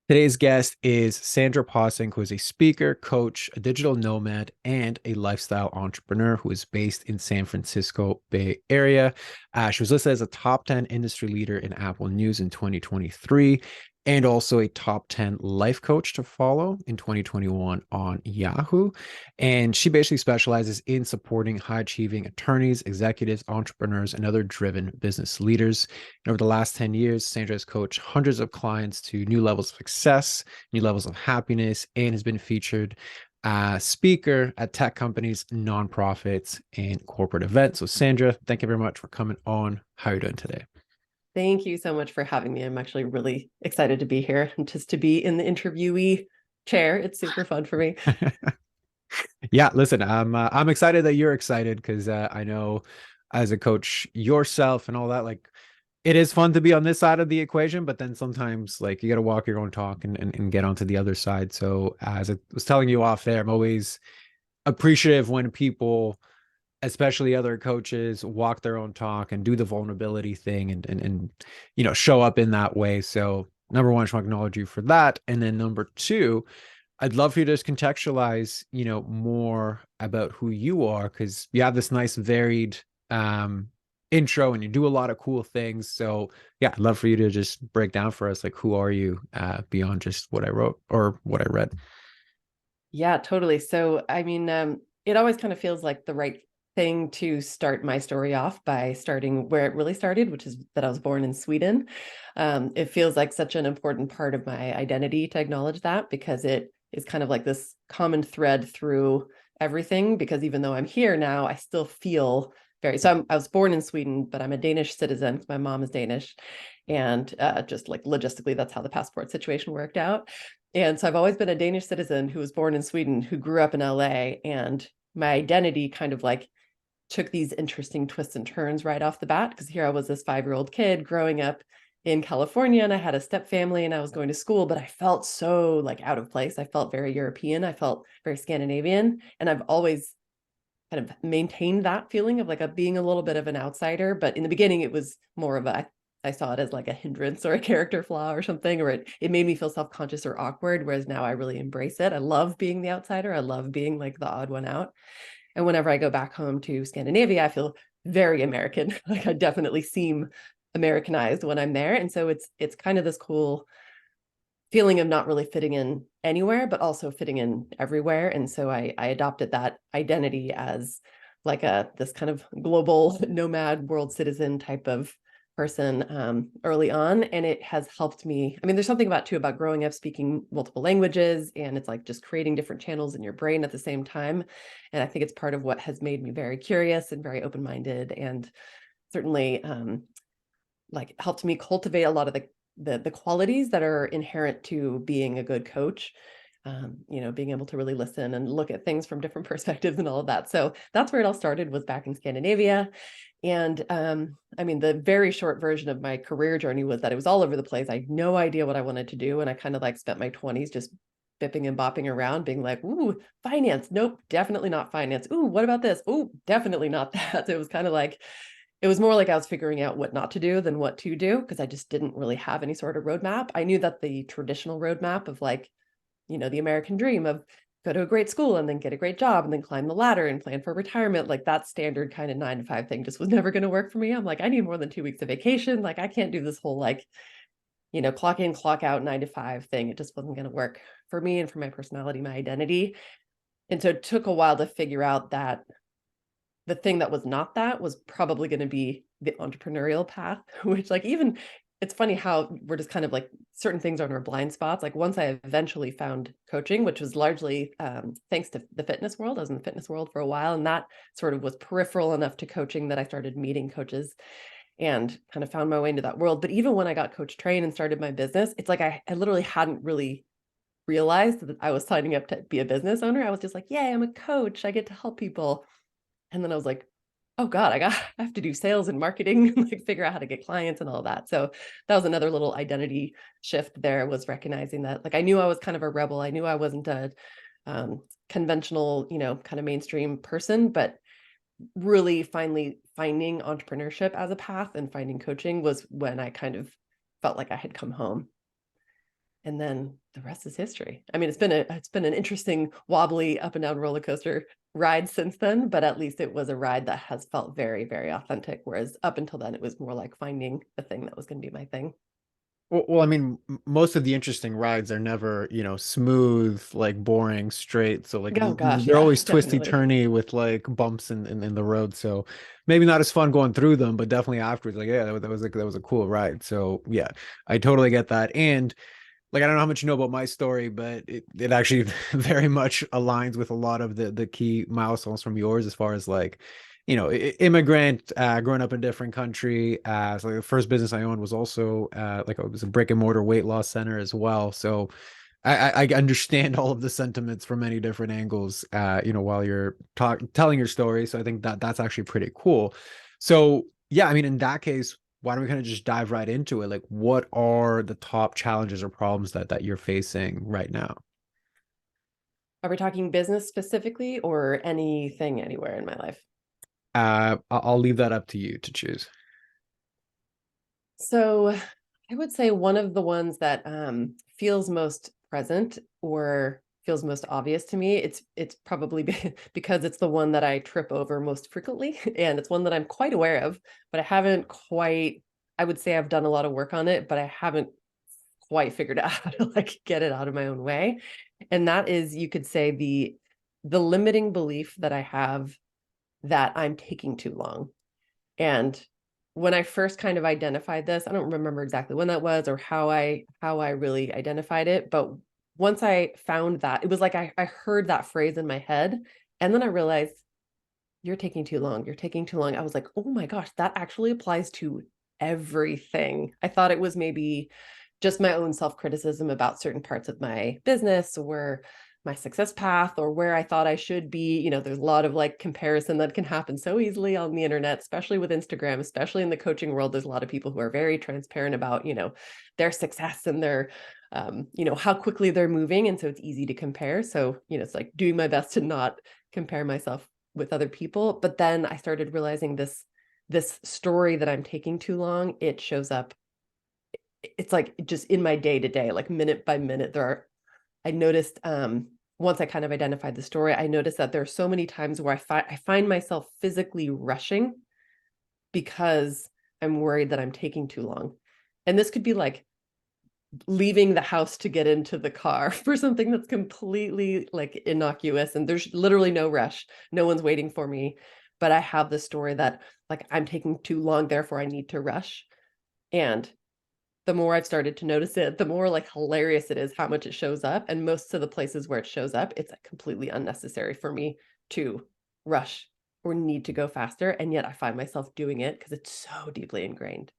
Today's guest is Sandra Possing, who is a speaker, coach, a digital nomad, and a lifestyle entrepreneur who is based in San Francisco Bay Area. She was listed as a top 10 industry leader in Apple News in 2023 and also a top 10 life coach to follow in 2021 on Yahoo. And she basically specializes in supporting high achieving attorneys, executives, entrepreneurs, and other driven business leaders. And over the last 10 years, Sandra has coached hundreds of clients to new levels of success, new levels of happiness, and has been featured as speaker at tech companies, nonprofits, and corporate events. So, Sandra, thank you very much for coming on. How are you doing today? Thank you so much for having me. I'm actually really excited to be here and just to be in the interviewee chair. It's super fun for me. Yeah, listen, I'm excited that you're excited because I know as a coach yourself and all that, like it is fun to be on this side of the equation, but then sometimes like you got to walk your own talk and get onto the other side. So as I was telling you off there, I'm always appreciative when people, especially other coaches, walk their own talk and do the vulnerability thing and show up in that way. So number one, I just want to acknowledge you for that. And then number two, I'd love for you to just contextualize, more about who you are, because you have this nice varied intro and you do a lot of cool things. So yeah, I'd love for you to just break down for us, like, who are you beyond just what I wrote or what I read? Yeah, totally. So, it always kind of feels like the right thing to start my story off by starting where it really started, which is that I was born in Sweden. It feels like such an important part of my identity to acknowledge that because it is kind of like this common thread through everything. Because even though I'm here now, I still feel I was born in Sweden, but I'm a Danish citizen because my mom is Danish. And just like logistically, that's how the passport situation worked out. And so I've always been a Danish citizen who was born in Sweden, who grew up in LA. And my identity kind of like took these interesting twists and turns right off the bat. Because here I was, this 5-year-old kid growing up in California, and I had a step family and I was going to school, but I felt so like out of place. I felt very European. I felt very Scandinavian. And I've always kind of maintained that feeling of like being a little bit of an outsider. But in the beginning, it was more of I saw it as like a hindrance or a character flaw or something, or it made me feel self-conscious or awkward. Whereas now I really embrace it. I love being the outsider. I love being like the odd one out. And whenever I go back home to Scandinavia, I feel very American. Like I definitely seem Americanized when I'm there. And so it's kind of this cool feeling of not really fitting in anywhere, but also fitting in everywhere. And so I adopted that identity as like this kind of global nomad world citizen type of person early on. And it has helped me. I mean, there's something about growing up speaking multiple languages, and it's like just creating different channels in your brain at the same time. And I think it's part of what has made me very curious and very open-minded, and certainly like helped me cultivate a lot of the qualities that are inherent to being a good coach. Being able to really listen and look at things from different perspectives and all of that. So that's where it all started, was back in Scandinavia. And the very short version of my career journey was that it was all over the place. I had no idea what I wanted to do. And I kind of like spent my 20s just bipping and bopping around, being like, ooh, finance. Nope, definitely not finance. Ooh, what about this? Ooh, definitely not that. So it was kind of like, it was more like I was figuring out what not to do than what to do, because I just didn't really have any sort of roadmap. I knew that the traditional roadmap of like, the American dream of go to a great school and then get a great job and then climb the ladder and plan for retirement, like that standard kind of 9 to 5 thing just was never going to work for me. I'm like, I need more than 2 weeks of vacation. Like I can't do this whole like, clock in, clock out 9 to 5 thing. It just wasn't going to work for me and for my personality, my identity. And so it took a while to figure out that the thing that was not that was probably going to be the entrepreneurial path, which like even it's funny how we're just kind of like certain things are in our blind spots. Like once I eventually found coaching, which was largely thanks to the fitness world. I was in the fitness world for a while, and that sort of was peripheral enough to coaching that I started meeting coaches and kind of found my way into that world. But even when I got coach trained and started my business, it's like I literally hadn't really realized that I was signing up to be a business owner. I was just like, yay, I'm a coach. I get to help people. And then I was like, oh God, I have to do sales and marketing, like figure out how to get clients and all that. So that was another little identity shift there, was recognizing that like I knew I was kind of a rebel. I knew I wasn't a conventional, kind of mainstream person, but really finally finding entrepreneurship as a path and finding coaching was when I kind of felt like I had come home. And then the rest is history. I mean, it's been an interesting, wobbly up and down roller coaster ride since then, but at least it was a ride that has felt very, very authentic. Whereas up until then, it was more like finding the thing that was going to be my thing. Well, I mean, most of the interesting rides are never, smooth, like boring, straight. So like Oh gosh, they're yeah, always twisty definitely. turny with like bumps in the road. So maybe not as fun going through them, but definitely afterwards, like, yeah, that was a cool ride. So yeah, I totally get that. And like, I don't know how much you know about my story, but it actually very much aligns with a lot of the key milestones from yours as far as like, immigrant, growing up in a different country. So like the first business I owned was also like it was a brick and mortar weight loss center as well. So I understand all of the sentiments from many different angles, while you're telling your story. So I think that's actually pretty cool. So yeah, I mean, in that case, why don't we kind of just dive right into it? Like, what are the top challenges or problems that you're facing right now? Are we talking business specifically or anything anywhere in my life? I'll leave that up to you to choose. So I would say one of the ones that feels most present or feels most obvious to me, it's probably because it's the one that I trip over most frequently, and it's one that I'm quite aware of, but I haven't quite. I would say I've done a lot of work on it, but I haven't quite figured out how to like get it out of my own way. And that is, you could say the limiting belief that I have that I'm taking too long. And when I first kind of identified this, I don't remember exactly when that was or how I really identified it, but once I found that, it was like I heard that phrase in my head, and then I realized you're taking too long. You're taking too long. I was like, oh my gosh, that actually applies to everything. I thought it was maybe just my own self criticism about certain parts of my business or my success path or where I thought I should be. There's a lot of like comparison that can happen so easily on the internet, especially with Instagram, especially in the coaching world. There's a lot of people who are very transparent about, their success and their, how quickly they're moving. And so it's easy to compare. So, it's like doing my best to not compare myself with other people. But then I started realizing this story that I'm taking too long, it shows up. It's like just in my day to day, like minute by minute, I noticed once I kind of identified the story, I noticed that there are so many times where I find myself physically rushing because I'm worried that I'm taking too long. And this could be like leaving the house to get into the car for something that's completely like innocuous and there's literally no rush. No one's waiting for me. But I have the story that like I'm taking too long, therefore I need to rush. And the more I've started to notice it, the more like hilarious it is how much it shows up. And most of the places where it shows up, it's like completely unnecessary for me to rush or need to go faster. And yet I find myself doing it because it's so deeply ingrained.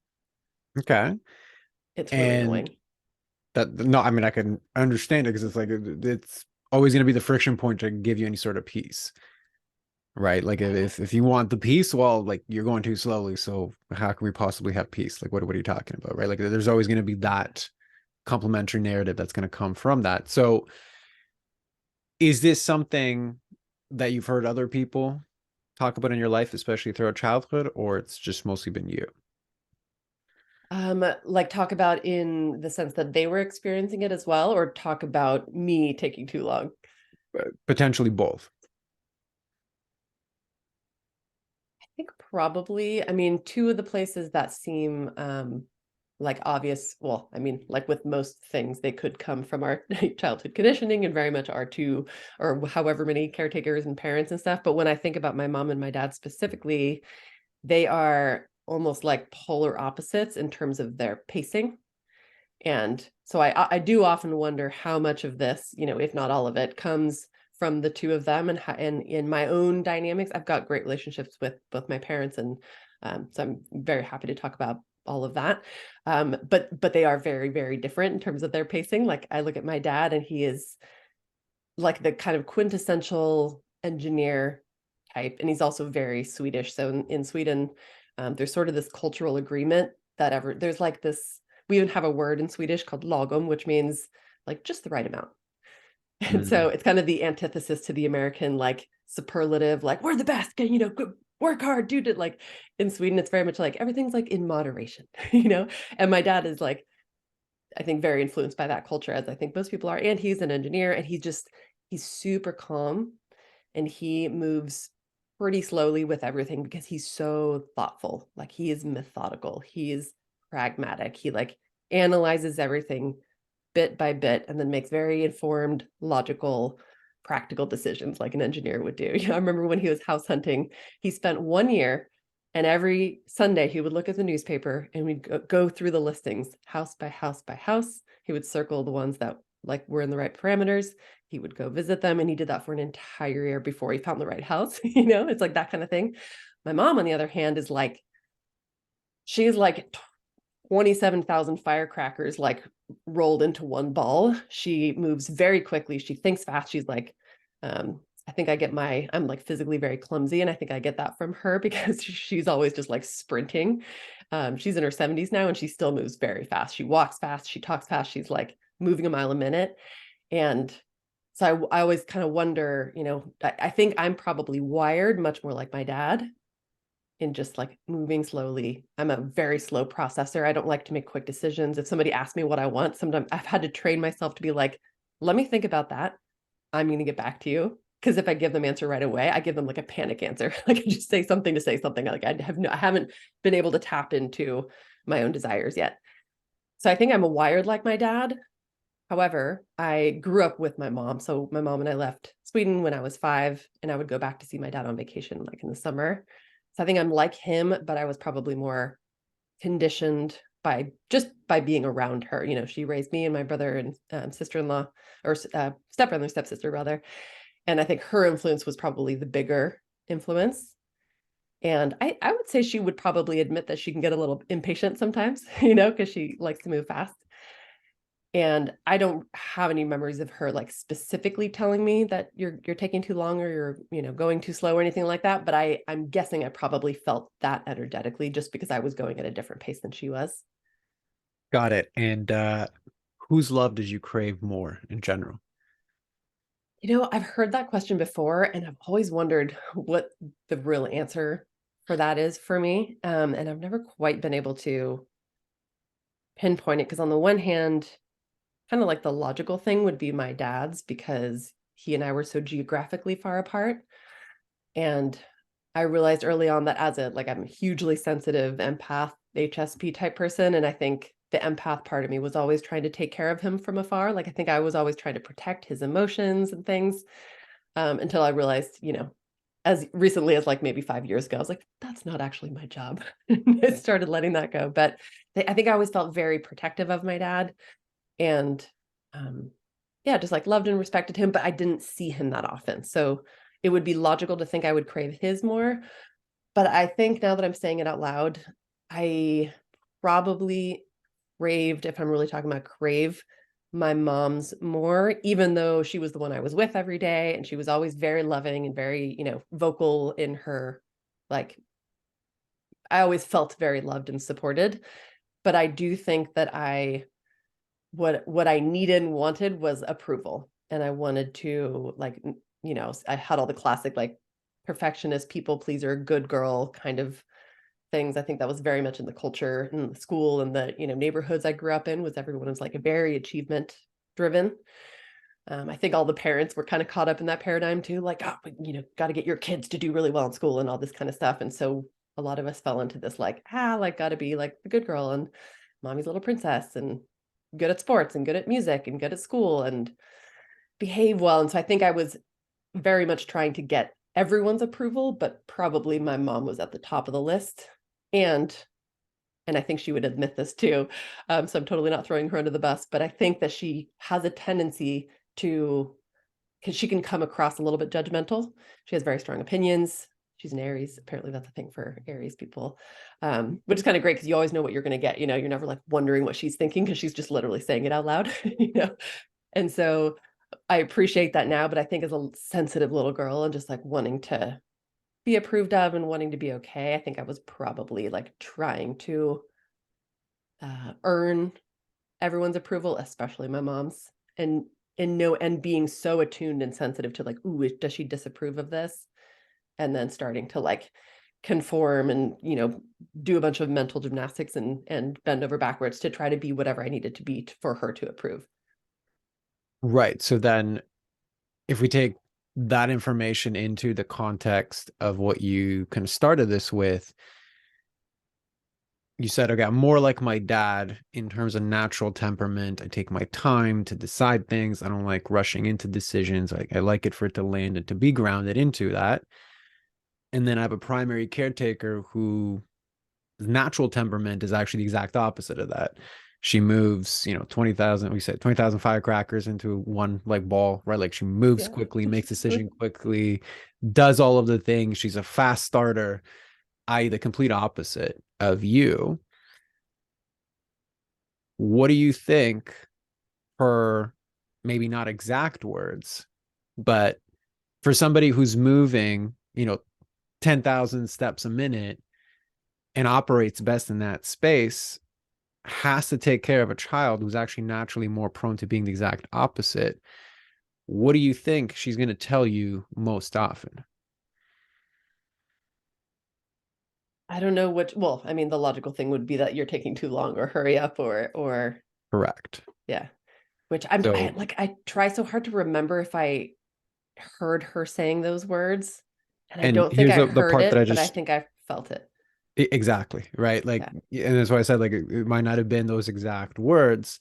Okay. It's really And annoying. that, no, I mean, I can understand it because it's like it's always going to be the friction point to give you any sort of peace, right? Like if you want the peace, well, like you're going too slowly. So how can we possibly have peace? Like what are you talking about, right? Like there's always going to be that complementary narrative that's going to come from that. So is this something that you've heard other people talk about in your life, especially throughout childhood, or it's just mostly been you? Like talk about in the sense that they were experiencing it as well, or talk about me taking too long. Potentially both. I think probably, I mean, two of the places that seem like obvious, well, I mean, like with most things, they could come from our childhood conditioning and very much our two or however many caretakers and parents and stuff. But when I think about my mom and my dad specifically, they are almost like polar opposites in terms of their pacing. And so I do often wonder how much of this, if not all of it, comes from the two of them and in my own dynamics. I've got great relationships with both my parents, and so I'm very happy to talk about all of that. But they are very, very different in terms of their pacing. Like I look at my dad, and he is like the kind of quintessential engineer type, and he's also very Swedish. So in Sweden, there's sort of this cultural agreement that there's like this. We even have a word in Swedish called lagom, which means like just the right amount. And so Mm. it's kind of the antithesis to the American like superlative, like we're the best, go work hard, dude. Like in Sweden, it's very much like everything's like in moderation, And my dad is like I think very influenced by that culture, as I think most people are. And he's an engineer, and he's super calm, and he moves pretty slowly with everything because he's so thoughtful. Like, he is methodical. He is pragmatic. He like analyzes everything bit by bit and then makes very informed, logical, practical decisions like an engineer would do. I remember when he was house hunting, he spent 1 year, and every Sunday he would look at the newspaper and we'd go through the listings house by house by house. He would circle the ones that like were in the right parameters. He would go visit them, and he did that for an entire year before he found the right house. It's like that kind of thing. My mom, on the other hand, is like, she's like 27,000 firecrackers like rolled into one ball. She moves very quickly. She thinks fast. She's like, I think I'm like physically very clumsy. And I think I get that from her because she's always just like sprinting. She's in her 70s now, and she still moves very fast. She walks fast. She talks fast. She's like moving a mile a minute. And so I always kind of wonder, I think I'm probably wired much more like my dad in just like moving slowly. I'm a very slow processor. I don't like to make quick decisions. If somebody asks me what I want, sometimes I've had to train myself to be like, let me think about that. I'm going to get back to you. Because if I give them answer right away, I give them like a panic answer. Like, I just say something to say something. Like, I haven't been able to tap into my own desires yet. So I think I'm wired like my dad. However, I grew up with my mom. So my mom and I left Sweden when I was 5, and I would go back to see my dad on vacation, like in the summer. So I think I'm like him, but I was probably more conditioned by being around her. She raised me and my brother and sister-in-law, or stepbrother, stepsister rather. And I think her influence was probably the bigger influence. And I would say she would probably admit that she can get a little impatient sometimes, because she likes to move fast. And I don't have any memories of her like specifically telling me that you're taking too long, or you're, going too slow or anything like that. But I'm guessing I probably felt that energetically just because I was going at a different pace than she was. Got it. And whose love did you crave more in general? I've heard that question before, and I've always wondered what the real answer for that is for me. And I've never quite been able to pinpoint it, because on the one hand, kind of like the logical thing would be my dad's, because he and I were so geographically far apart. And I realized early on that I'm a hugely sensitive empath, HSP type person. And I think the empath part of me was always trying to take care of him from afar. Like, I think I was always trying to protect his emotions and things, until I realized, as recently as like maybe 5 years ago, I was like, that's not actually my job. I started letting that go. But I think I always felt very protective of my dad, and yeah, just like loved and respected him, but I didn't see him that often. So it would be logical to think I would crave his more. But I think now that I'm saying it out loud, I probably craved, if I'm really talking about crave, my mom's more, even though she was the one I was with every day, and she was always very loving and very, vocal in her, like, I always felt very loved and supported. But I do think that what I needed and wanted was approval. And I wanted to, like, I had all the classic like perfectionist, people pleaser, good girl kind of things. I think that was very much in the culture in the school and the, neighborhoods I grew up in, was everyone was like a very achievement driven. I think all the parents were kind of caught up in that paradigm too, like, oh, got to get your kids to do really well in school and all this kind of stuff. And so a lot of us fell into this like got to be like the good girl and mommy's little princess, and good at sports and good at music and good at school and behave well. And so I think I was very much trying to get everyone's approval, but probably my mom was at the top of the list. And I think she would admit this too. So I'm totally not throwing her under the bus, but I think that she has a tendency to, because she can come across a little bit judgmental. She has very strong opinions. She's an Aries. Apparently that's a thing for Aries people, which is kind of great because you always know what you're going to get. You're never like wondering what she's thinking, because she's just literally saying it out loud. And so I appreciate that now, but I think as a sensitive little girl and just like wanting to be approved of and wanting to be okay, I think I was probably like trying to earn everyone's approval, especially my mom's, and being so attuned and sensitive to like, ooh, does she disapprove of this? And then starting to like conform and, do a bunch of mental gymnastics and bend over backwards to try to be whatever I needed to be for her to approve. Right. So then if we take that information into the context of what you kind of started this with, you said, okay, I'm more like my dad in terms of natural temperament. I take my time to decide things. I don't like rushing into decisions. I like it for it to land and to be grounded into that. And then I have a primary caretaker who natural temperament is actually the exact opposite of that. She moves, 20,000, we said 20,000 firecrackers into one like ball, right? Like she moves Yeah. quickly, makes decision quickly, does all of the things. She's a fast starter, i.e., the complete opposite of you. What do you think her, maybe not exact words, but for somebody who's moving, 10,000 steps a minute and operates best in that space, has to take care of a child who's actually naturally more prone to being the exact opposite, what do you think she's going to tell you most often? I don't know which, well, I mean, the logical thing would be that you're taking too long or hurry up or Correct. yeah, which So, I try so hard to remember if I heard her saying those words. And I and don't think here's I the heard part that I it, but I just, think I felt it. exactly, right? Like, Yeah. and that's why I said, like, it might not have been those exact words,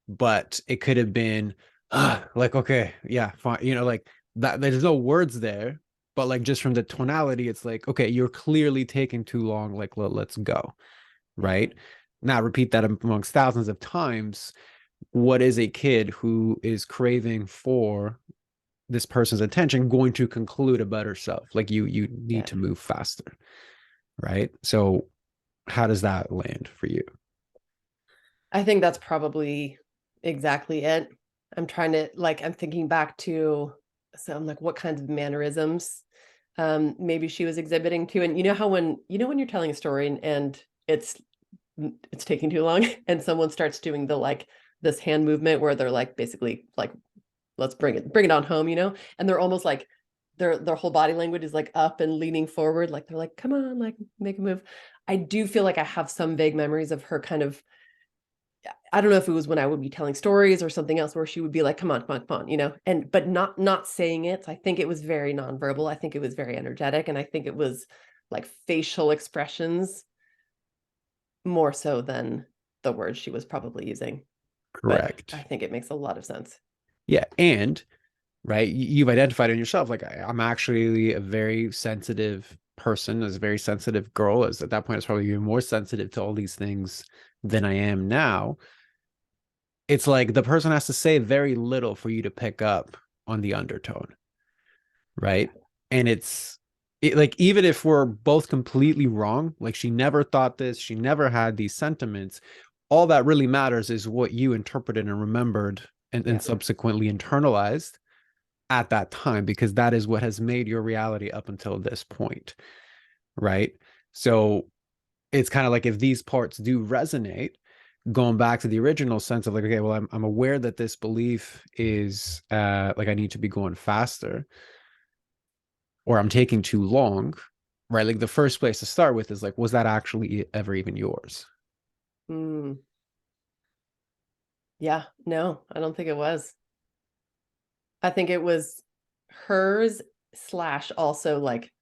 but it could have been, like, okay, yeah, fine. Like that, there's no words there, but like just from the Yeah. tonality, it's like, okay, you're clearly taking too long. Like, let's go. Yeah. Right. Now, repeat that amongst thousands of times. What is a kid who is craving for this person's attention going to conclude about herself? Like you need Yeah. to move faster. Right. So how does that land for you? I think that's probably exactly it. I'm trying to like I'm thinking back to so I'm like, what kinds of mannerisms maybe she was exhibiting too. And you know how when you're telling a story and it's taking too long and someone starts doing the like this hand movement where they're like basically like let's bring it on home, and they're almost like their whole body language is like up and leaning forward, like they're like, come on, like make a move. I do feel like I have some vague memories of her kind of, I don't know if it was when I would be telling stories or something else where she would be like, come on, come on, come on, and but not saying it. So I think it was very nonverbal. I think it was very energetic, and I think it was like facial expressions more so than the words she was probably using. But I Correct. think it makes a lot of sense. Yeah. And right, you've identified in yourself, like I'm actually a very sensitive person, as a very sensitive girl. As at that point, I was probably even more sensitive to all these things than I am now. It's like the person has to say very little for you to pick up on the undertone, right? And like even if we're both completely wrong, like she never thought this, she never had these sentiments, all that really matters is what you interpreted and remembered and Yeah. subsequently internalized at that time, because that is what has made your reality up until this point, right? So it's kind of like if these parts do resonate, going back to the original sense of like, okay, well, I'm aware that this belief is like I need to be going faster or I'm taking too long, right? Like the first place to start with is like, was that actually ever even yours? Mm, yeah. No, I don't think it was. I think it was hers slash also like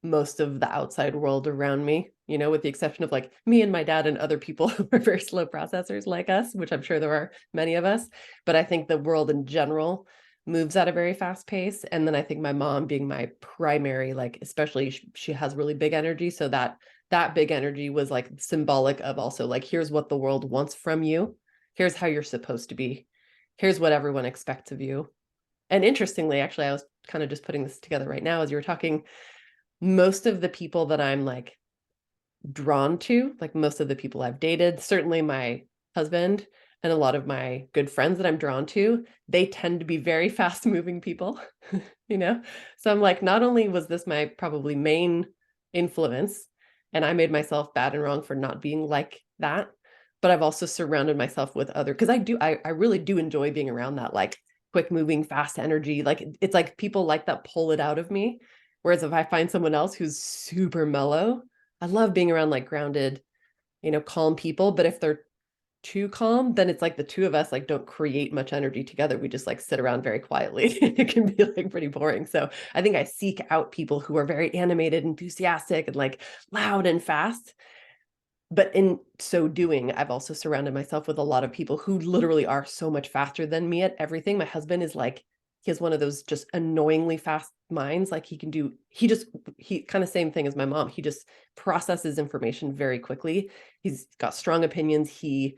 most of the outside world around me, with the exception of like me and my dad and other people who are very slow processors like us, which I'm sure there are many of us. But I think the world in general moves at a very fast pace. And then I think my mom being my primary, like, especially she has really big energy. So that big energy was like symbolic of also like, here's what the world wants from you. Here's how you're supposed to be. Here's what everyone expects of you. And interestingly, actually, I was kind of just putting this together right now as you were talking. Most of the people that I'm like drawn to, like most of the people I've dated, certainly my husband and a lot of my good friends that I'm drawn to, they tend to be very fast moving people, you know? So I'm like, not only was this my probably main influence, and I made myself bad and wrong for not being like that, but I've also surrounded myself with other, because I really do enjoy being around that like quick moving, fast energy. Like it's like people like that pull it out of me. Whereas if I find someone else who's super mellow, I love being around like grounded, calm people. But if they're too calm, then it's like the two of us like don't create much energy together. We just like sit around very quietly. It can be like pretty boring. So I think I seek out people who are very animated, enthusiastic, and like loud and fast. But in so doing, I've also surrounded myself with a lot of people who literally are so much faster than me at everything. My husband is like, he has one of those just annoyingly fast minds. Like he kind of same thing as my mom. He just processes information very quickly. He's got strong opinions. He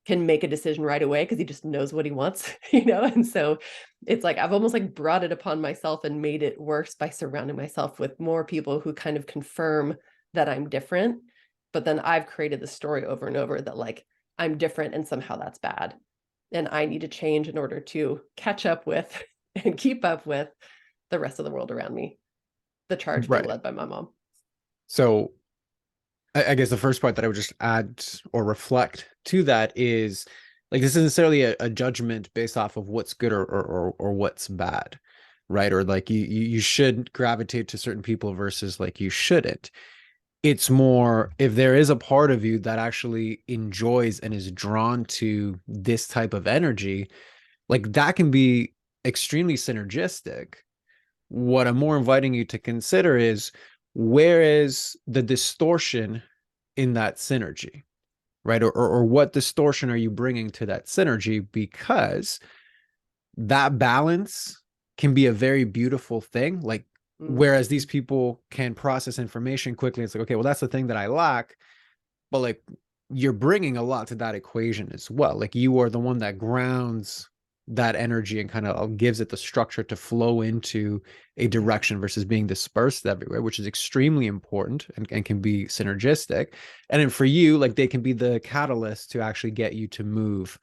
can make a decision right away because he just knows what he wants, And so it's like I've almost like brought it upon myself and made it worse by surrounding myself with more people who kind of confirm that I'm different. But then I've created the story over and over that like I'm different and somehow that's bad. And I need to change in order to catch up with and keep up with the rest of the world around me. The charge being Right. led by my mom. So I guess the first part that I would just add or reflect to that is like this isn't necessarily a judgment based off of what's good or what's bad, right? Or like you should gravitate to certain people versus like you shouldn't. It's more if there is a part of you that actually enjoys and is drawn to this type of energy, like that can be extremely synergistic. What I'm more inviting you to consider is where is the distortion in that synergy, right? Or what distortion are you bringing to that synergy? Because that balance can be a very beautiful thing. Like, whereas these Mm-hmm. people can process information quickly, it's like, okay, well, that's the thing that I lack. But like, you're bringing a lot to that equation as well. Like, you are the one that grounds that energy and kind of gives it the structure to flow into a Yeah. direction versus being dispersed everywhere, which is extremely important and can be synergistic. And then for you, like they can be the catalyst to actually get you to move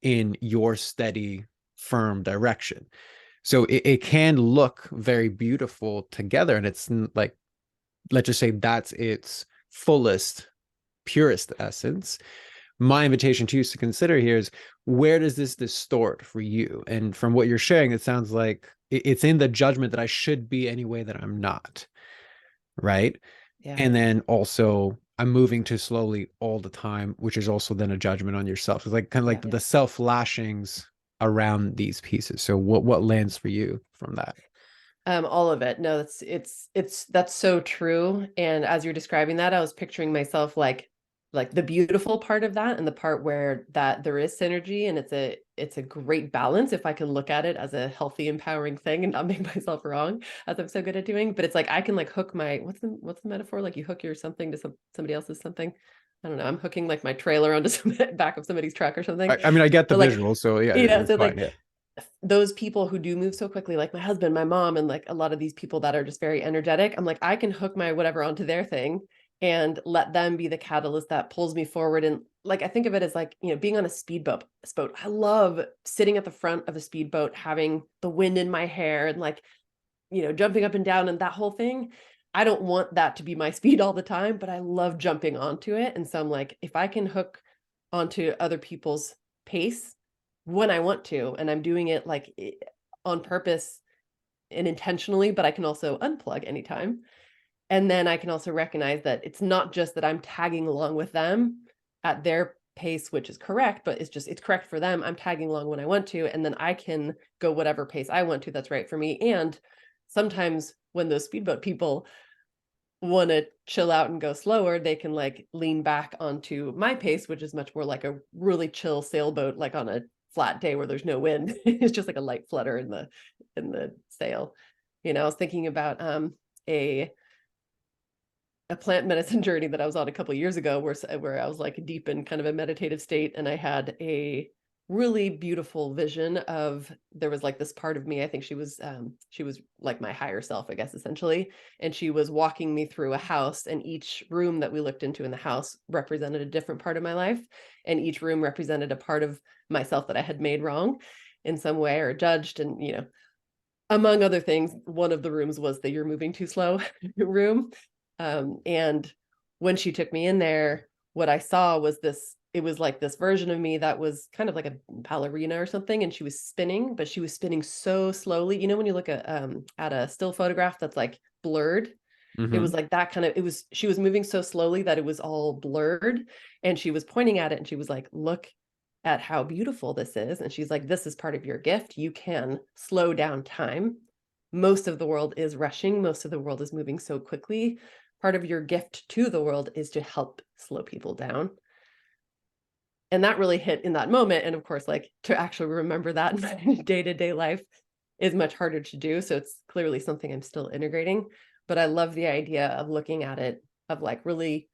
in your steady, firm direction. So it can look very beautiful together. And it's like, let's just say that's its fullest, purest essence. My invitation to you to consider here is where does this distort for you? And from what you're sharing, it sounds like it's in the judgment that I should be any way that I'm not, right? Yeah. And then also I'm moving too slowly all the time, which is also then a judgment on yourself. It's like kind of like Yeah. the self lashings around these pieces. So what lands for you from that? All of it. No, that's so true. And as you're describing that, I was picturing myself like the beautiful part of that and the part where that there is synergy and it's a great balance if I can look at it as a healthy, empowering thing and not make myself wrong, as I'm so good at doing. But it's like I can like hook my what's the metaphor? Like you hook your something to somebody else's something. I don't know. I'm hooking like my trailer onto some back of somebody's truck or something. I mean, I get the But like, visual, so yeah, it's so fine. like Yeah. those people who do move so quickly, like my husband, my mom, and like a lot of these people that are just very energetic, I'm like, I can hook my whatever onto their thing and let them be the catalyst that pulls me forward. And like, I think of it as like, being on a speedboat. I love sitting at the front of a speedboat, having the wind in my hair and like, jumping up and down and that whole thing. I don't want that to be my speed all the time, but I love jumping onto it. And so I'm like, if I can hook onto other people's pace when I want to, and I'm doing it like on purpose and intentionally, but I can also unplug anytime. And then I can also recognize that it's not just that I'm tagging along with them at their pace, which is correct, but it's correct for them. I'm tagging along when I want to, and then I can go whatever pace I want to that's right for me. And sometimes when those speedboat people want to chill out and go slower, they can like lean back onto my pace, which is much more like a really chill sailboat, like on a flat day where there's no wind. It's just like a light flutter in the sail. I was thinking about a plant medicine journey that I was on a couple of years ago where I was like deep in kind of a meditative state, and I had a really beautiful vision of there was like this part of me. I think she was like my higher self, I guess, essentially. And she was walking me through a house, and each room that we looked into in the house represented a different part of my life, and each room represented a part of myself that I had made wrong in some way or judged. And among other things, one of the rooms was the "you're moving too slow" room. And when she took me in there, what I saw was this it was like this version of me that was kind of like a ballerina or something, and she was spinning, but she was spinning so slowly. You know, when you look at a still photograph that's like blurred, it Hmm. was like that kind of, it was, she was moving so slowly that it was all blurred, and she was pointing at it and she was like, look at how beautiful this is. And she's like, this is part of your gift. You can slow down time. Most of the world is rushing. Most of the world is moving so quickly. Part of your gift to the world is to help slow people down. And that really hit in that moment. And of course, like to actually remember that in my day-to-day life is much harder to do. So it's clearly something I'm still integrating. But I love the idea of looking at it, of like really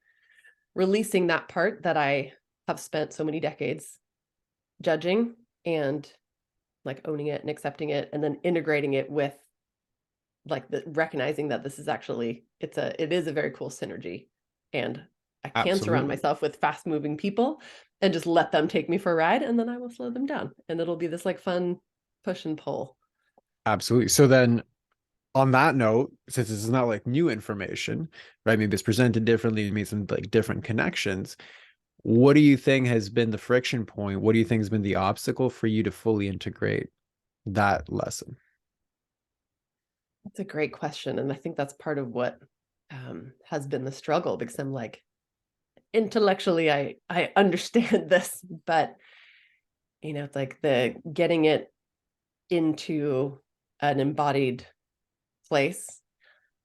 releasing that part that I have spent so many decades judging, and like owning it and accepting it, and then integrating it with like the recognizing that this is actually, it is a very cool synergy. And I can surround Absolutely. myself with fast moving people and just let them take me for a ride, and then I will slow them down, and it'll be this like fun push and pull. Absolutely. So then on that note, since this is not like new information, right? Maybe it's presented differently, you made some like different connections. What do you think has been the friction point? What do you think has been the obstacle for you to fully integrate that lesson? That's a great question. And I think that's part of what has been the struggle, because I'm like, intellectually, I understand this, but you know, it's like the getting it into an embodied place,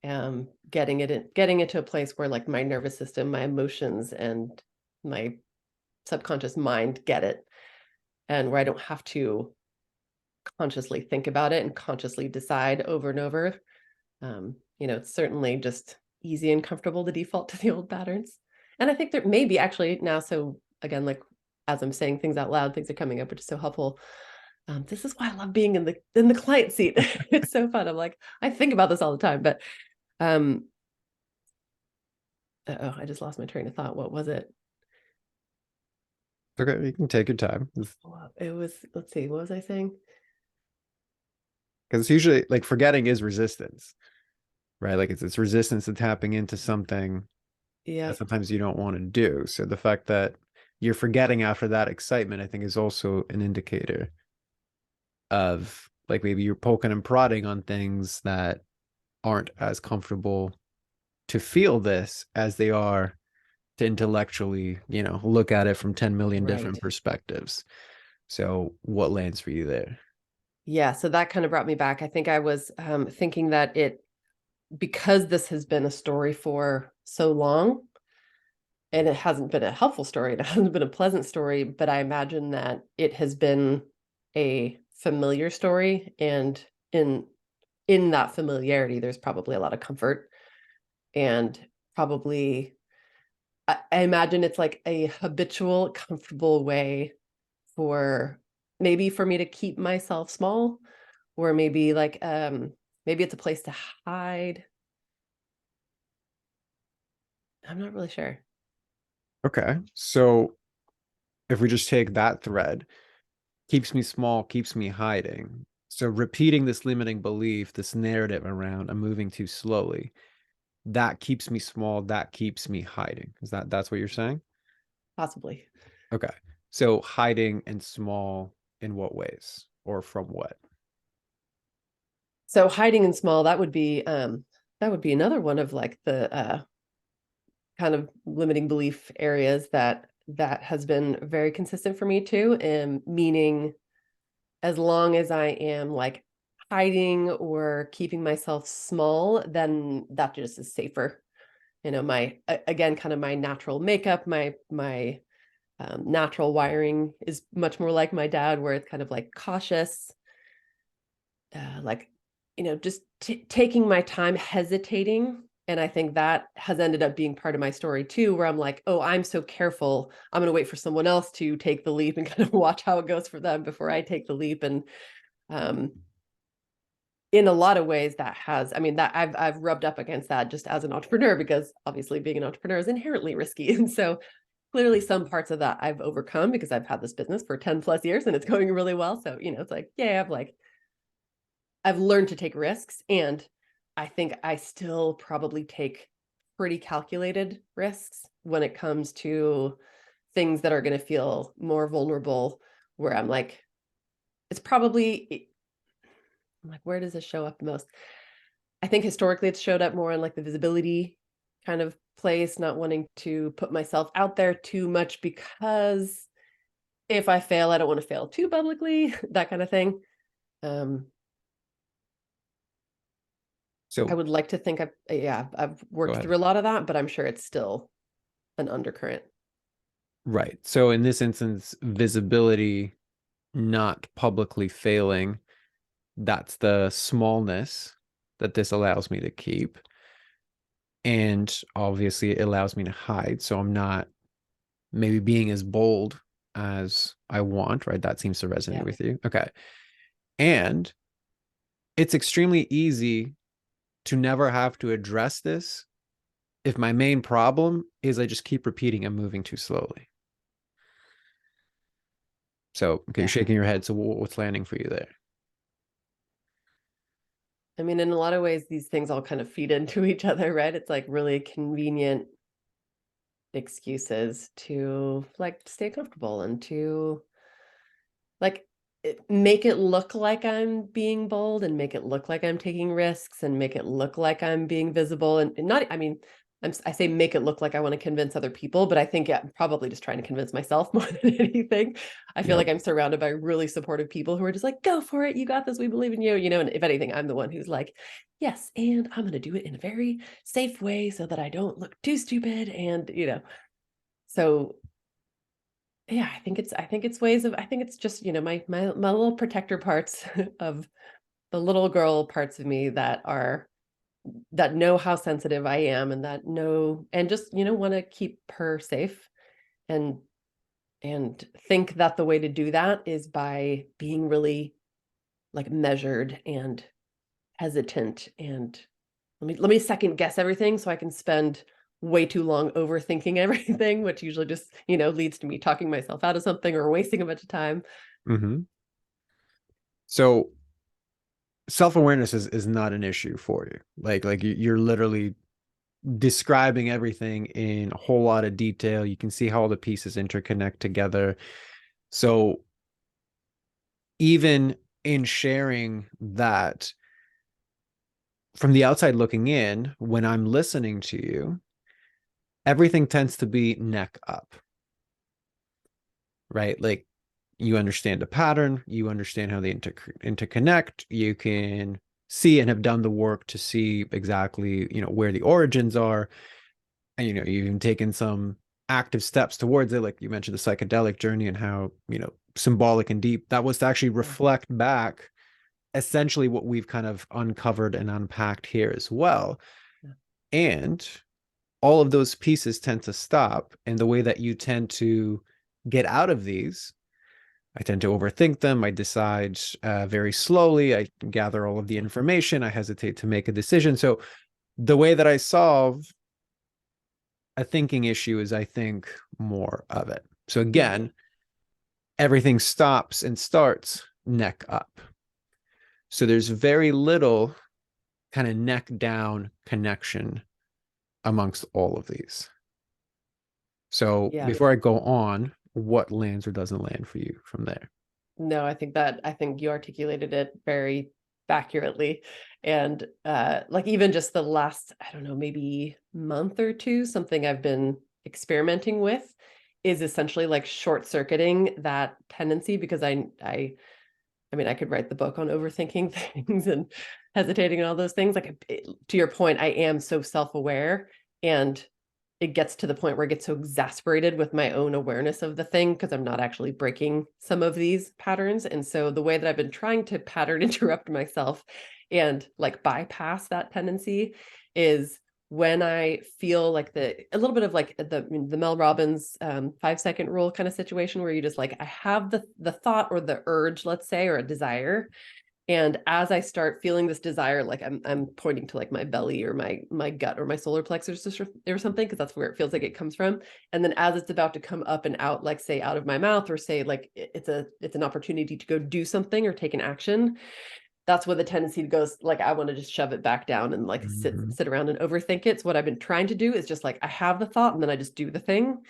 getting it to a place where like my nervous system, my emotions, and my subconscious mind get it, and where I don't have to consciously think about it and consciously decide over and over. You know, it's certainly just easy and comfortable to default to the old patterns. And I think there may be actually now, so again, like as I'm saying things out loud, things are coming up, which is so helpful. This is why I love being in the client seat. It's so fun. I'm like, I think about this all the time, but um, oh, I just lost my train of thought. What was it? Okay, you can take your time because It was, let's see, what was I saying? it's usually like forgetting is resistance, right? Like it's resistance to tapping into something that Yep. sometimes you don't want to do. So the fact that you're forgetting after that excitement, I think, is also an indicator of like maybe you're poking and prodding on things that aren't as comfortable to feel this as they are to intellectually, look at it from 10 million Right. different perspectives. So what lands for you there? Yeah. So that kind of brought me back. I think I was thinking that because this has been a story for so long, and it hasn't been a helpful story, it hasn't been a pleasant story, but I imagine that it has been a familiar story, and in in that familiarity there's probably a lot of comfort, and probably I imagine it's like a habitual comfortable way for maybe for me to keep myself small, or maybe like maybe it's a place to hide. I'm not really sure. Okay. So if we just take that thread, keeps me small, keeps me hiding. So repeating this limiting belief, this narrative around I'm moving too slowly, that keeps me small, that keeps me hiding. That's what you're saying? Possibly. Okay. So hiding and small in what ways or from what? So hiding and small, that would be another one of like the kind of limiting belief areas that has been very consistent for me too. And meaning, as long as I am like hiding or keeping myself small, then that just is safer. You know, again, kind of my natural makeup, my natural wiring is much more like my dad, where it's kind of like cautious, like, you know, just taking my time, hesitating. And I think that has ended up being part of my story too, where I'm like, oh, I'm so careful. I'm going to wait for someone else to take the leap and kind of watch how it goes for them before I take the leap. And um, in a lot of ways, that has, I mean, that I've rubbed up against that just as an entrepreneur, because obviously being an entrepreneur is inherently risky. And so clearly some parts of that I've overcome, because I've had this business for 10 plus years and it's going really well. So, you know, it's like, yeah, I've learned to take risks, and I think I still probably take pretty calculated risks when it comes to things that are going to feel more vulnerable, where I'm like, it's probably, I'm like, where does this show up the most? I think historically it's showed up more in like the visibility kind of place, not wanting to put myself out there too much, because if I fail, I don't want to fail too publicly, that kind of thing. Um, I So would like to think I've go worked ahead. through a lot of that, but I'm sure it's still an undercurrent. Right. So in this instance, visibility, not publicly failing, that's the smallness that this allows me to keep. And obviously, it allows me to hide. So I'm not maybe being as bold as I want, right? That seems to resonate Yeah. with you. Okay. And it's extremely easy to never have to address this if my main problem is I just keep repeating I'm moving too slowly. So, okay, you're Yeah. shaking your head. So, what's landing for you there? I mean, in a lot of ways, these things all kind of feed into each other, right? It's like really convenient excuses to like stay comfortable and to like make it look like I'm being bold and make it look like I'm taking risks and make it look like I'm being visible and not, I mean, I say make it look like I want to convince other people, but I think I'm probably just trying to convince myself more than anything. I feel Yep. like I'm surrounded by really supportive people who are just like, go for it. You got this. We believe in you, you know, and if anything, I'm the one who's like, yes, and I'm going to do it in a very safe way so that I don't look too stupid. And, you know, so yeah, I think it's ways of, I think it's just, you know, my little protector parts of the little girl parts of me that are, that know how sensitive I am and that know, and just, you know, want to keep her safe, and think that the way to do that is by being really like measured and hesitant, and let me second guess everything so I can spend way too long overthinking everything, which usually just, you know, leads to me talking myself out of something or wasting a bunch of time. Mm-hmm. So, self-awareness is not an issue for you. Like you're literally describing everything in a whole lot of detail. You can see how all the pieces interconnect together. So, even in sharing that, from the outside looking in, when I'm listening to you, everything tends to be neck up, right? Like you understand a pattern, you understand how they interconnect, you can see and have done the work to see exactly, where the origins are. And, you've even taken some active steps towards it. Like you mentioned the psychedelic journey and how, symbolic and deep that was to actually Yeah. reflect back essentially what we've kind of uncovered and unpacked here as well. Yeah. And all of those pieces tend to stop. And the way that you tend to get out of these, I tend to overthink them. I decide very slowly. I gather all of the information. I hesitate to make a decision. So the way that I solve a thinking issue is I think more of it. So Yeah. again, everything stops and starts neck up. So there's very little kind of neck down connection amongst all of these. So Yeah. before I go on, what lands or doesn't land for you from there? No, I think you articulated it very accurately. And like even just the last, I don't know, maybe month or two, something I've been experimenting with is essentially like short circuiting that tendency, because I mean, I could write the book on overthinking things and hesitating and all those things. Like to your point, I am so self-aware, and it gets to the point where it gets so exasperated with my own awareness of the thing because I'm not actually breaking some of these patterns. And so the way that I've been trying to pattern interrupt myself and like bypass that tendency is when I feel like a little bit of like the Mel Robbins 5 second rule kind of situation, where you just like, I have the thought or the urge, let's say, or a desire, and as I start feeling this desire, like I'm pointing to like my belly or my gut or my solar plexus or something, because that's where it feels like it comes from. And then as it's about to come up and out, like say out of my mouth, or say like it's an opportunity to go do something or take an action, that's where the tendency to go like I want to just shove it back down and like Mm-hmm. sit around and overthink it. So what I've been trying to do is just like I have the thought and then I just do the thing.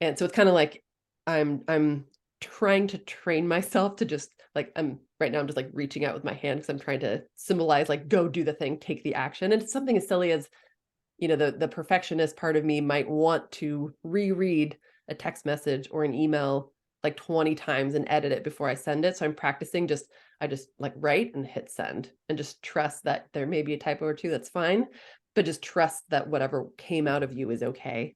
And so it's kind of like I'm trying to train myself to just like, I'm right now, I'm just like reaching out with my hand because I'm trying to symbolize like, go do the thing, take the action. And it's something as silly as, the perfectionist part of me might want to reread a text message or an email like 20 times and edit it before I send it. So I'm practicing I just like write and hit send and just trust that there may be a typo or two, that's fine, but just trust that whatever came out of you is okay.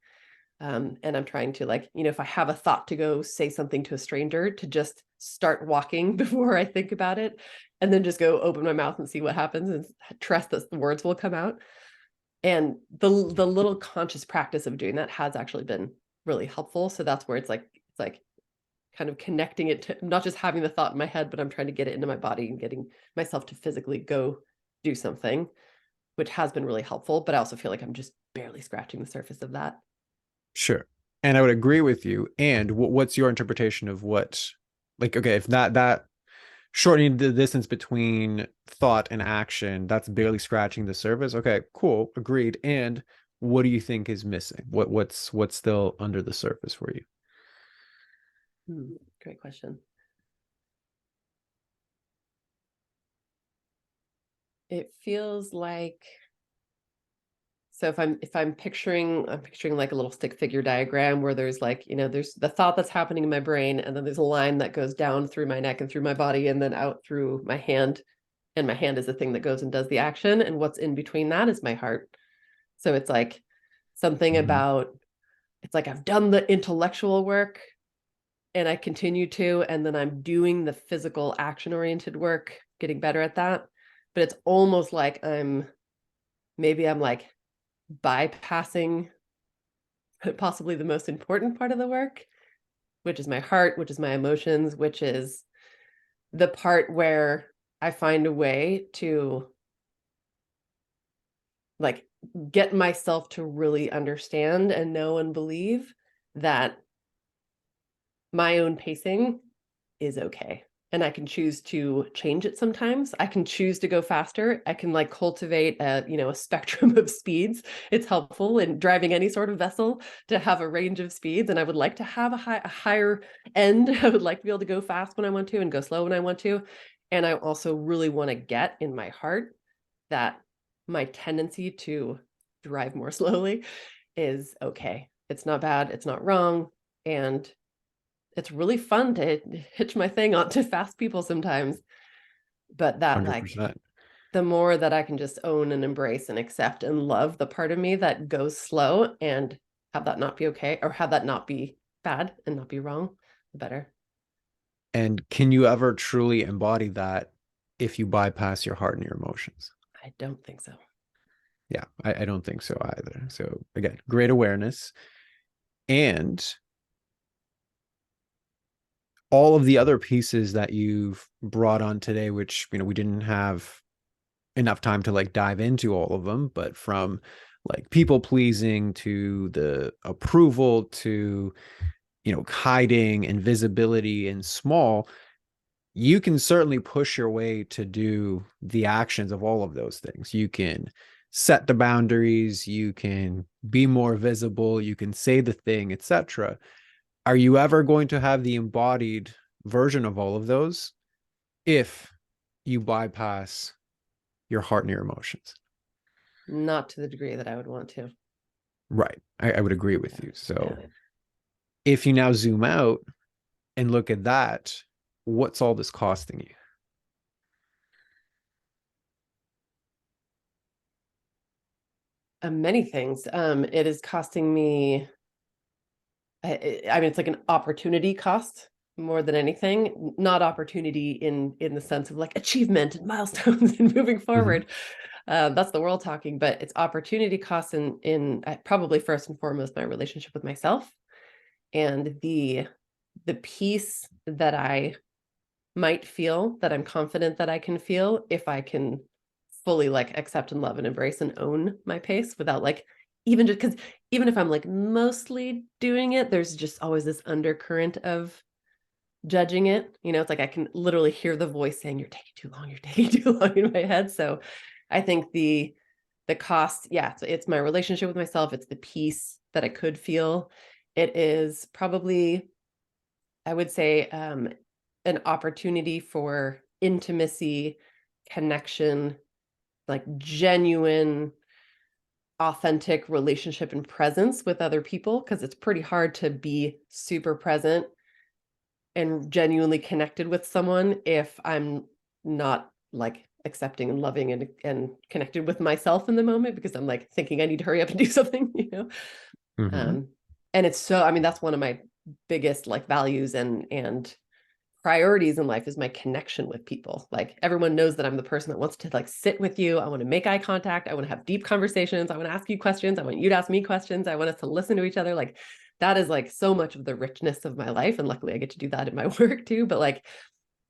And I'm trying to like, if I have a thought to go say something to a stranger, to just start walking before I think about it, and then just go open my mouth and see what happens and trust that the words will come out. And the little conscious practice of doing that has actually been really helpful. So that's where it's like kind of connecting it to not just having the thought in my head, but I'm trying to get it into my body and getting myself to physically go do something, which has been really helpful. But I also feel like I'm just barely scratching the surface of that. Sure. And I would agree with you. And what's your interpretation of what, like, okay, if that shortening the distance between thought and action, that's barely scratching the surface. Okay, cool, agreed. And what do you think is missing? What's still under the surface for you? Great question. It feels like, so if I'm picturing, like a little stick figure diagram where there's like, there's the thought that's happening in my brain, and then there's a line that goes down through my neck and through my body and then out through my hand. And my hand is the thing that goes and does the action. And what's in between that is my heart. So it's like something Mhm. about, it's like I've done the intellectual work and I continue to, and then I'm doing the physical action oriented work, getting better at that. But it's almost like I'm like bypassing possibly the most important part of the work, which is my heart, which is my emotions, which is the part where I find a way to like get myself to really understand and know and believe that my own pacing is okay. And I can choose to change it sometimes. I can choose to go faster. I can like cultivate a spectrum of speeds. It's helpful in driving any sort of vessel to have a range of speeds. And I would like to have a higher end. I would like to be able to go fast when I want to and go slow when I want to. And I also really want to get in my heart that my tendency to drive more slowly is okay. It's not bad. It's not wrong. And it's really fun to hitch my thing onto fast people sometimes. But that like 100%. the more that I can just own and embrace and accept and love the part of me that goes slow and have that not be okay, or have that not be bad and not be wrong, the better. And can you ever truly embody that if you bypass your heart and your emotions? I don't think so. Yeah, I don't think so either. So again, great awareness. And all of the other pieces that you've brought on today, which, we didn't have enough time to like dive into all of them, but from like people pleasing to the approval to, hiding and visibility and small, you can certainly push your way to do the actions of all of those things. You can set the boundaries, you can be more visible, you can say the thing, etc. Are you ever going to have the embodied version of all of those if you bypass your heart and your emotions? Not to the degree that I would want to. Right. I would agree with Yeah. you. Yeah. So if you now zoom out and look at that, what's all this costing you? Many things. It is costing me, I mean, it's like an opportunity cost more than anything, not opportunity in the sense of like achievement and milestones and moving Mhm. forward. That's the world talking, but it's opportunity costs in probably first and foremost my relationship with myself and the peace that I might feel, that I'm confident that I can feel if I can fully like accept and love and embrace and own my pace without like, even just because even if I'm like mostly doing it, there's just always this undercurrent of judging it. It's like I can literally hear the voice saying, "You're taking too long, you're taking too long," in my head. So I think the cost, yeah, it's my relationship with myself, it's the peace that I could feel. It is probably I would say an opportunity for intimacy, connection, like genuine, authentic relationship and presence with other people, because it's pretty hard to be super present and genuinely connected with someone if I'm not like accepting and loving and connected with myself in the moment, because I'm like thinking I need to hurry up and do something, you know. Hmm. Um, and it's so, I mean, that's one of my biggest like values and priorities in life is my connection with people. Like everyone knows that I'm the person that wants to like sit with you. I want to make eye contact. I want to have deep conversations. I want to ask you questions. I want you to ask me questions. I want us to listen to each other. Like that is like so much of the richness of my life. And luckily I get to do that in my work too. But like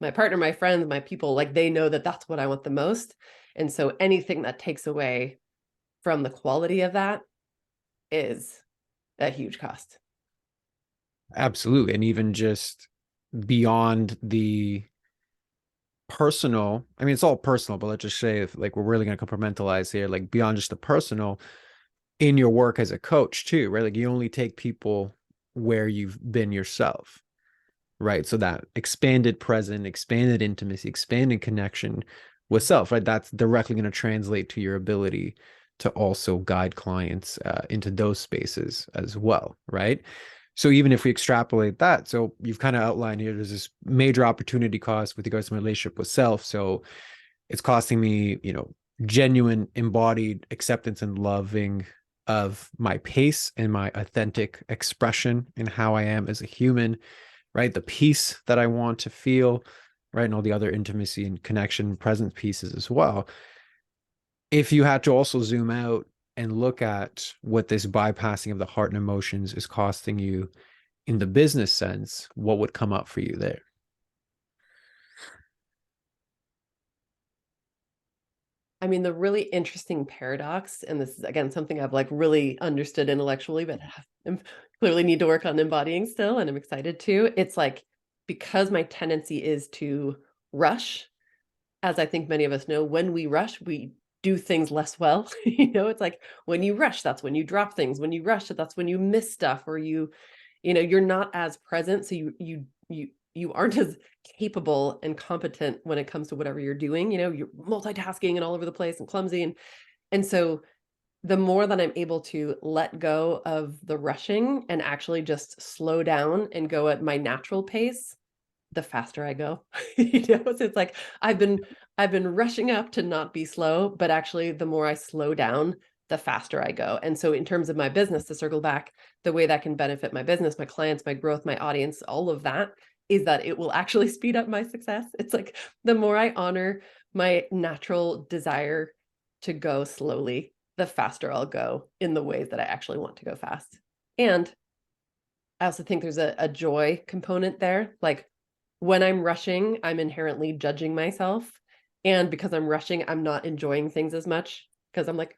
my partner, my friends, my people, like they know that that's what I want the most. And so anything that takes away from the quality of that is a huge cost. Absolutely. And even just beyond the personal, I mean, it's all personal, but let's just say if like we're really going to compartmentalize here, like beyond just the personal in your work as a coach too, right? Like you only take people where you've been yourself, right? So that expanded present, expanded intimacy, expanded connection with self, right? That's directly going to translate to your ability to also guide clients into those spaces as well, right? So even if we extrapolate that, so you've kind of outlined here, there's this major opportunity cost with regards to my relationship with self. So it's costing me, genuine embodied acceptance and loving of my pace and my authentic expression and how I am as a human, right? The peace that I want to feel, right? And all the other intimacy and connection presence pieces as well. If you had to also zoom out and look at what this bypassing of the heart and emotions is costing you in the business sense, what would come up for you there? I mean, the really interesting paradox, and this is again something I've like really understood intellectually, but clearly need to work on embodying still, and I'm excited to. It's like because my tendency is to rush, as I think many of us know, when we rush, we do things less well. You know, it's like when you rush, that's when you drop things. When you rush, that's when you miss stuff, or you're not as present. So you aren't as capable and competent when it comes to whatever you're doing. You know, you're multitasking and all over the place and clumsy. And so the more that I'm able to let go of the rushing and actually just slow down and go at my natural pace, the faster I go. You know, so it's like I've been rushing up to not be slow, but actually the more I slow down, the faster I go. And so in terms of my business, to circle back, the way that can benefit my business, my clients, my growth, my audience, all of that is that it will actually speed up my success. It's like the more I honor my natural desire to go slowly, the faster I'll go in the ways that I actually want to go fast. And I also think there's a joy component there. Like when I'm rushing, I'm inherently judging myself. And because I'm rushing, I'm not enjoying things as much because I'm like,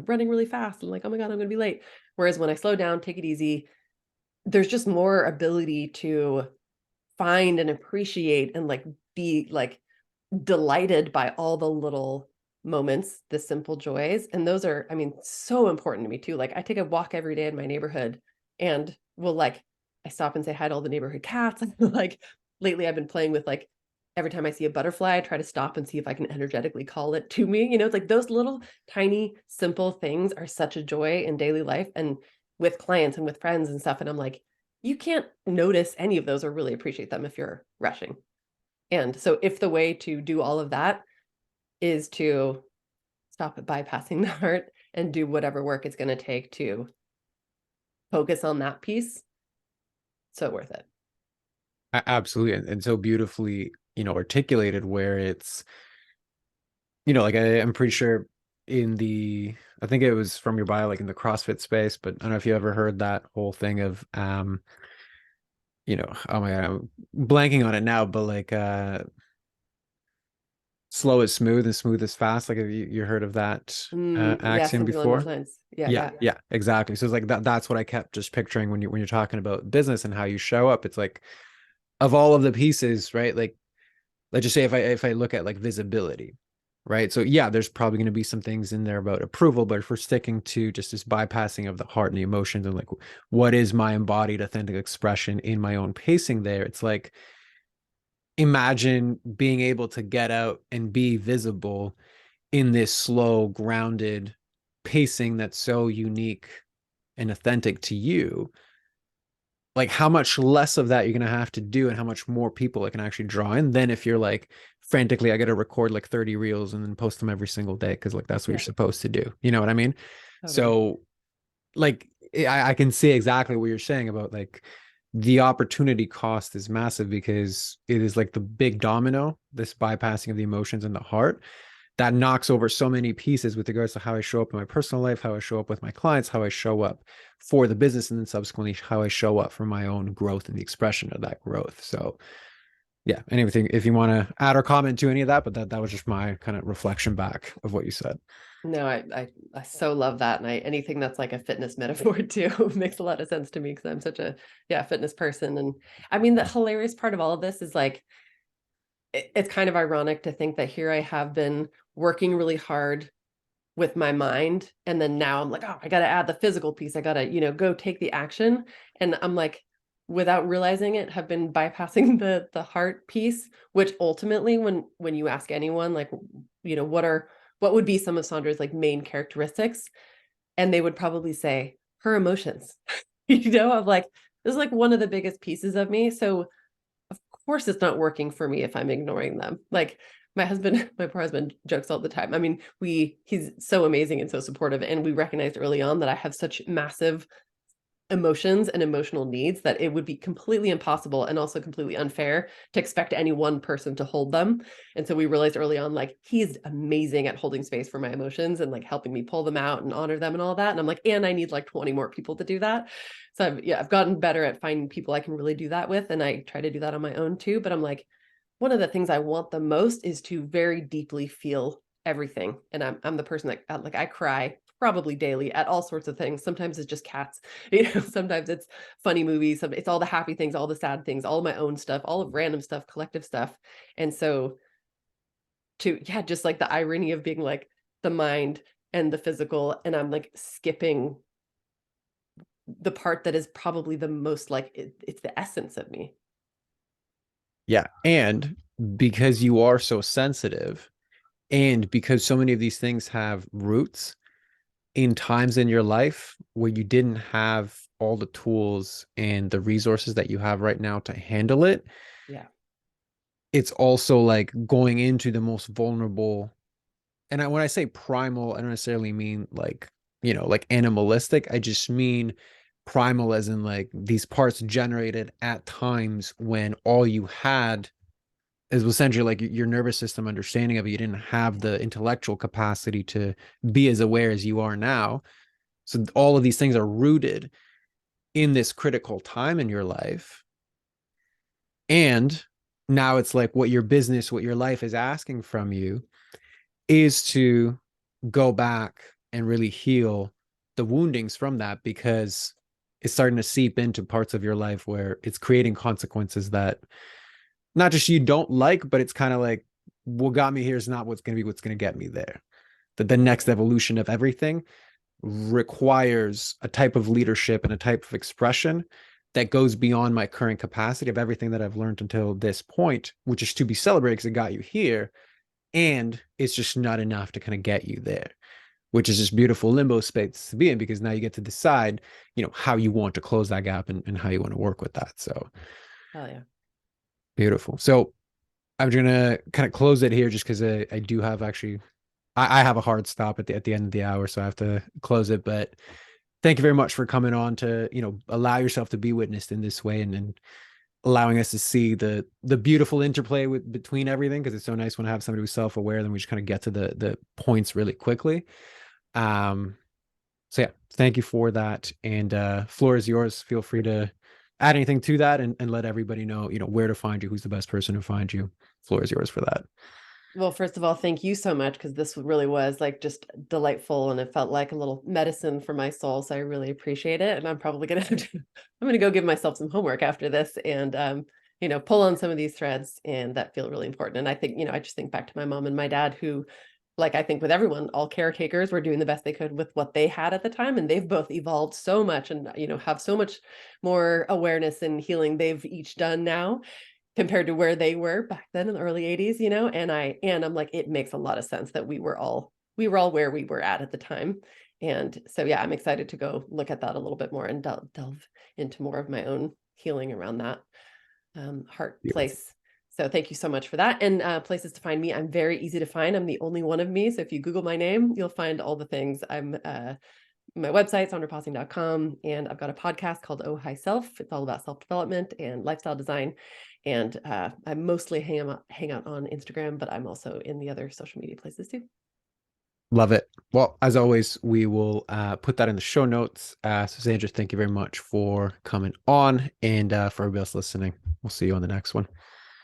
running really fast and like, oh my God, I'm going to be late. Whereas when I slow down, take it easy, there's just more ability to find and appreciate and like be like delighted by all the little moments, the simple joys. And those are, I mean, so important to me too. Like I take a walk every day in my neighborhood and will like, I stop and say hi to all the neighborhood cats. Like lately I've been playing with like, every time I see a butterfly, I try to stop and see if I can energetically call it to me. You know, it's like those little tiny, simple things are such a joy in daily life and with clients and with friends and stuff. And I'm like, you can't notice any of those or really appreciate them if you're rushing. And so if the way to do all of that is to stop bypassing the heart and do whatever work it's going to take to focus on that piece, so worth it. Absolutely. And so beautifully, articulated where it's, like I'm pretty sure I think it was from your bio, like in the CrossFit space, but I don't know if you ever heard that whole thing of, oh my God, I'm blanking on it now, but like, slow is smooth and smooth is fast. Like, have you heard of that Yeah, axiom something along those before? lines. Yeah, Yeah, yeah. yeah, exactly. So it's like that's what I kept just picturing when you're talking about business and how you show up. It's like of all of the pieces, right? Like let's just say if I look at like visibility, right? So yeah, there's probably going to be some things in there about approval, but if we're sticking to just this bypassing of the heart and the emotions and like what is my embodied authentic expression in my own pacing there, it's like imagine being able to get out and be visible in this slow, grounded pacing that's so unique and authentic to you. Like how much less of that you're going to have to do and how much more people it can actually draw in than if you're like frantically, I got to record like 30 reels and then post them every single day because like that's what you're Yeah, supposed to do. You know what I mean? totally. So like I can see exactly what you're saying about like the opportunity cost is massive because it is like the big domino, this bypassing of the emotions and the heart that knocks over so many pieces with regards to how I show up in my personal life, how I show up with my clients, how I show up for the business, and then subsequently how I show up for my own growth and the expression of that growth. So yeah, anything if you want to add or comment to any of that, but that was just my kind of reflection back of what you said. No, I so love that. And anything that's like a fitness metaphor too makes a lot of sense to me because I'm such a, yeah, fitness person. And I mean, the hilarious part of all of this is like, it's kind of ironic to think that here I have been working really hard with my mind. And then now I'm like, oh, I got to add the physical piece. I got to, go take the action. And I'm like, without realizing it, have been bypassing the heart piece, which ultimately when you ask anyone, like, what would be some of Sandra's like main characteristics? And they would probably say her emotions. I'm like, this is like one of the biggest pieces of me. So of course it's not working for me if I'm ignoring them. Like my husband, my poor husband jokes all the time. I mean, he's so amazing and so supportive. And we recognized early on that I have such massive emotions and emotional needs that it would be completely impossible and also completely unfair to expect any one person to hold them. And so we realized early on, like, he's amazing at holding space for my emotions and like helping me pull them out and honor them and all that. And I'm like, and I need like 20 more people to do that. So I've gotten better at finding people I can really do that with. And I try to do that on my own too. But I'm like, one of the things I want the most is to very deeply feel everything. And I'm the person that like I cry probably daily at all sorts of things. Sometimes it's just cats, sometimes it's funny movies, it's all the happy things, all the sad things, all of my own stuff, all of random stuff, collective stuff. And so yeah, just like the irony of being like the mind and the physical, and I'm like skipping the part that is probably the most like it's the essence of me. Yeah. And because you are so sensitive and because so many of these things have roots in times in your life where you didn't have all the tools and the resources that you have right now to handle it, Yeah. it's also like going into the most vulnerable. And when I say primal, I don't necessarily mean like, like animalistic. I just mean primal as in like these parts generated at times when all you had is essentially like your nervous system understanding of it. You didn't have the intellectual capacity to be as aware as you are now. So all of these things are rooted in this critical time in your life. And now it's like what your business, what your life is asking from you is to go back and really heal the woundings from that because it's starting to seep into parts of your life where it's creating consequences that not just you don't like, but it's kind of like what got me here is not what's going to be what's going to get me there. That the next evolution of everything requires a type of leadership and a type of expression that goes beyond my current capacity of everything that I've learned until this point, which is to be celebrated because it got you here. And it's just not enough to kind of get you there, which is this beautiful limbo space to be in because now you get to decide, how you want to close that gap and how you want to work with that. So Hell yeah. beautiful. So I'm gonna kind of close it here just because I do have actually I have a hard stop at the end of the hour, so I have to close it. But thank you very much for coming on to allow yourself to be witnessed in this way and allowing us to see the beautiful interplay between everything because it's so nice when I have somebody who's self-aware, then we just kind of get to the points really quickly. Um, so yeah, thank you for that. And floor is yours. Feel free to add anything to that and let everybody know, where to find you, who's the best person to find you. Floor is yours for that. Well, first of all, thank you so much because this really was like just delightful and it felt like a little medicine for my soul. So I really appreciate it. And I'm probably gonna I'm gonna go give myself some homework after this and pull on some of these threads and that feel really important. And I think, I just think back to my mom and my dad who like I think with everyone, all caretakers were doing the best they could with what they had at the time, and they've both evolved so much, and have so much more awareness and healing they've each done now compared to where they were back then in the early 80s, and I'm like, it makes a lot of sense that we were all where we were at the time. And so yeah, I'm excited to go look at that a little bit more and delve into more of my own healing around that heart Beautiful. place. So thank you so much for that. And places to find me, I'm very easy to find. I'm the only one of me. So if you Google my name, you'll find all the things. I'm my website, sandrapossing.com, and I've got a podcast called Oh Hi Self. It's all about self-development and lifestyle design. And I mostly hang out on Instagram, but I'm also in the other social media places too. Love it. Well, as always, we will put that in the show notes. So Sandra, thank you very much for coming on, and for everybody else listening, we'll see you on the next one.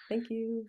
Thank you.